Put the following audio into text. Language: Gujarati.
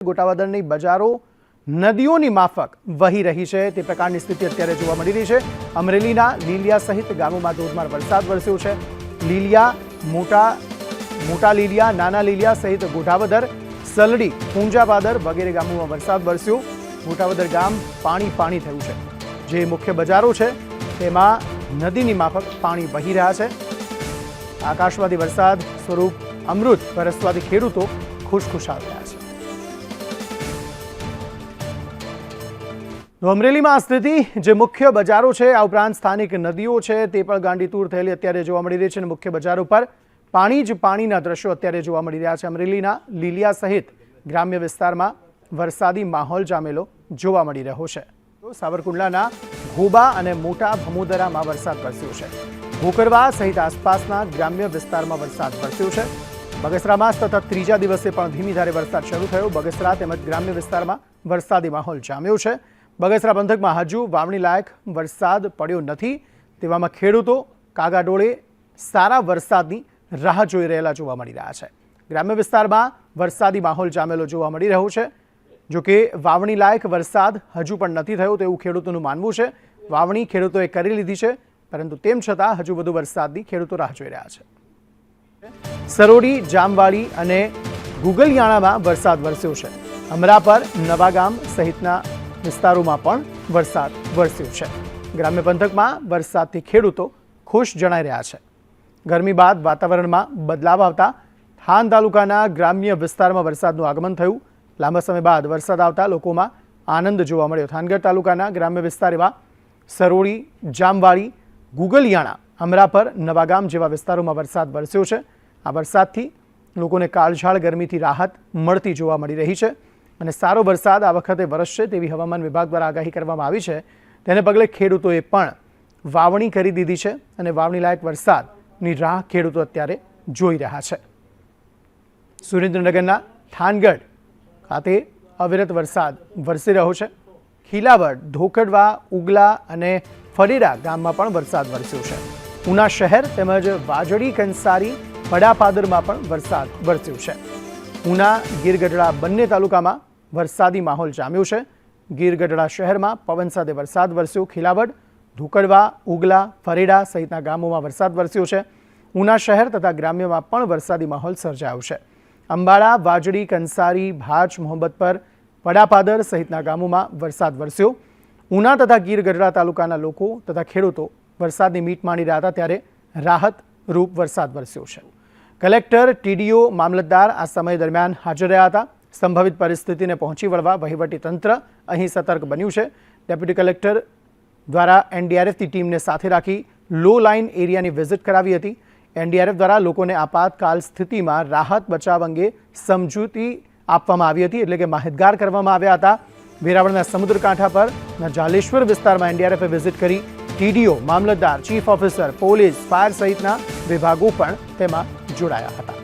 ગોટાવાદળની બજારો નદીઓની માફક વહી રહી છે તે પ્રકારની સ્થિતિ અત્યારે જોવા મળી રહી છે। અમરેલીના લીલિયા સહિત ગામોમાં ધોધમાર વરસાદ વરસ્યો છે। લીલિયા, મોટા લીલિયા, નાના લીલિયા સહિત ગોટાવદર, સલડી, પૂંજાપાદર વગેરે ગામોમાં વરસાદ વરસ્યો। ગોટાવદર ગામ પાણી થયું છે। જે મુખ્ય બજારો છે તેમાં નદીની માફક પાણી વહી રહ્યા છે। આકાશમાંથી વરસાદ સ્વરૂપ અમૃત વરસવાથી ખેડૂતો ખુશખુશાલ થયા છે। અમરેલીમાં આ સ્થિતિ જે મુખ્ય બજારો છે આ ઉપરાંત સ્થાનિક નદીઓ છે તે પણ ગાંડીતૂર થયેલી અત્યારે જોવા મળી રહી છે। મુખ્ય બજારો પર પાણીના દ્રશ્યો અત્યારે જોવા મળી રહ્યા છે। અમરેલીના લીલિયા સહિત ગ્રામ્ય વિસ્તારમાં વરસાદી માહોલ જામેલો જોવા મળી રહ્યો છે। સાવરકુંડલાના ઘોબા અને મોટા ભમોદરામાં વરસાદ વરસ્યો છે। ભોકરવા સહિત આસપાસના ગ્રામ્ય વિસ્તારમાં વરસાદ વરસ્યો છે। બગસરામાં સતત ત્રીજા દિવસે પણ ધીમી ધારે વરસાદ શરૂ થયો। બગસરા તેમજ ગ્રામ્ય વિસ્તારમાં વરસાદી માહોલ જામ્યો છે। બગસરા પંથકમાં હજુ વાવણી લાયક વરસાદ પડ્યો નથી, તેવામાં ખેડૂતો કાગાડોળે સારા વરસાદની રાહ જોઈ રહેલા જોવા મળી રહ્યા છે। ગ્રામ્ય વિસ્તારમાં વરસાદી માહોલ જામેલો જોવા મળી રહ્યો છે। જોકે વાવણી લાયક વરસાદ હજુ પણ નથી થયો તેવું ખેડૂતોનું માનવું છે। વાવણી ખેડૂતોએ કરી લીધી છે, પરંતુ તેમ છતાં હજુ વધુ વરસાદની ખેડૂતો રાહ જોઈ રહ્યા છે। સરોડી, જામવાડી અને ગુગલિયાણામાં વરસાદ વરસ્યો છે। અમરાપર, નવાગામ સહિતના વિસ્તારોમાં પણ વરસાદ વરસ્યો છે। ગ્રામ્ય પંથકમાં વરસાદથી ખેડૂતો ખુશ જણાઈ રહ્યા છે। ગરમી બાદ વાતાવરણમાં બદલાવ આવતા થાન તાલુકાના ગ્રામ્ય વિસ્તારમાં વરસાદનું આગમન થયું। લાંબા સમય બાદ વરસાદ આવતા લોકોમાં આનંદ જોવા મળ્યો। થાનગઢ તાલુકાના ગ્રામ્ય વિસ્તાર એવા સરોડી, જામવાડી, ગુગલિયાણા, અમરાપર, નવાગામ જેવા વિસ્તારોમાં વરસાદ વરસ્યો છે। આ વરસાદથી લોકોને કાળઝાળ ગરમીથી રાહત મળતી જોવા મળી રહી છે અને સારો વરસાદ આ વખતે વરસશે તેવી હવામાન વિભાગ દ્વારા આગાહી કરવામાં આવી છે। તેને પગલે ખેડૂતોએ પણ વાવણી કરી દીધી છે અને વાવણી લાયક વરસાદની રાહ ખેડૂતો અત્યારે જોઈ રહ્યા છે। સુરેન્દ્રનગરના થાનગઢ ખાતે અવિરત વરસાદ વરસી રહ્યો છે। ખીલાવડ, ધોકડવા, ઉગલા અને ફરેડા ગામમાં પણ વરસાદ વરસ્યો છે। ઉના શહેર તેમજ વાજડી, કંસારી, પડાપાદરમાં પણ વરસાદ વરસ્યો છે। ઉના, ગીરગઢડા બંને તાલુકામાં વરસાદી માહોલ જામ્યો છે। ગીરગઢડા શહેરમાં પવન સાથે વરસાદ વરસ્યો। ખીલાવડ, ધોકડવા, ઉગલા, ફરેડા સહિતના ગામોમાં વરસાદ વરસ્યો છે। ઉના શહેર તથા ગ્રામ્યમાં પણ વરસાદી માહોલ સર્જાયો છે। અંબાડા, વાજડી, કંસારી, ભાચ, મોહમ્મદપર, પડાપાદર સહિતના ગામોમાં વરસાદ વરસ્યો। ઉના તથા ગીરગઢડા તાલુકાના લોકો તથા ખેડૂતો વરસાદની મીટ માણી રહ્યા હતા ત્યારે રાહત રૂપ વરસાદ વરસ્યો છે। કલેક્ટર, ટીડીઓ, મામલતદાર આ સમય દરમિયાન હાજર રહ્યા હતા। સંભવિત પરિસ્થિતિને પહોંચી વળવા વહીવટી તંત્ર અહીં સતર્ક બન્યું છે। ડેપ્યુટી કલેક્ટર દ્વારા એનડીઆરએફની ટીમને સાથે રાખી લો લાઇન એરિયાની વિઝિટ કરાવી હતી। એનડીઆરએફ દ્વારા લોકોને આપાતકાલ સ્થિતિમાં રાહત બચાવ અંગે સમજૂતી આપવામાં આવી હતી, એટલે કે માહિતગાર કરવામાં આવ્યા હતા। વેરાવળના સમુદ્રકાંઠા પર જાલેશ્વર વિસ્તારમાં એનડીઆરએફે વિઝિટ કરી ટીડીઓ, મામલતદાર, ચીફ ઓફિસર, પોલીસ, ફાયર સહિતના વિભાગો પણ તેમાં જોડાયા હતા।